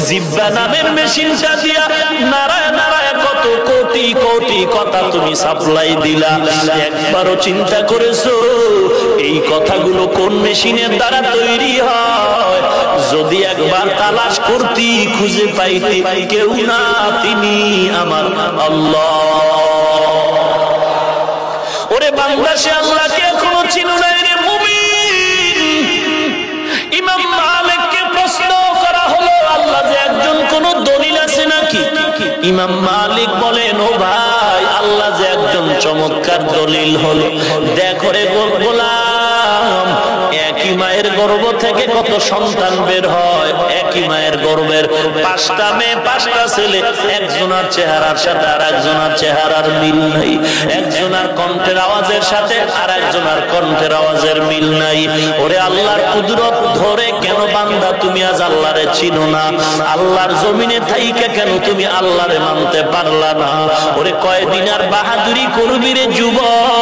জিহ্বা নামের মেশিনটা দিয়া নাড়ায় নাড়ায় কত কোটি কোটি কথা তুমি সাপ্লাই দিলা। একবারও চিন্তা করেছো এই কথাগুলো কোন মেশিনের দ্বারা তৈরি হয়? যদি একবার তালাশ করতি খুঁজে পাইতে, কেউ না, তিনি আমার আল্লাহ। ওরে বান্দা, সে আল্লাহকে এখনো চিনো নাই রে মুমিন। ইমাম মালিককে প্রশ্ন করা হলো, আল্লাহ যে একজন, কোন দলিল আছে নাকি? ইমাম মালিক বলেন, ও ভাই, আল্লাহ যে একজন চমৎকার দলিল হলো। দেখো রে গোলাম, একই মায়ের গর্ভ থেকে কত সন্তান বের হয়। একই মায়ের গর্ভের 5টা মেয়ে 5টা ছেলে, একজনের চেহারার সাথে আর একজনের চেহারার মিল নাই, একজনের কণ্ঠের আওয়াজের সাথে আর একজনের কণ্ঠের আওয়াজের মিল নাই। ওরে আল্লাহর কুদরত ধরে কেন বান্দা তুমি আজ আল্লাহরে চিনো না? আল্লাহর জমিনে থাইকে কেন তুমি আল্লাহরে মানতে পারলা না? ওরে কয়দিন আর বাহাদুরি করবি রে যুবক?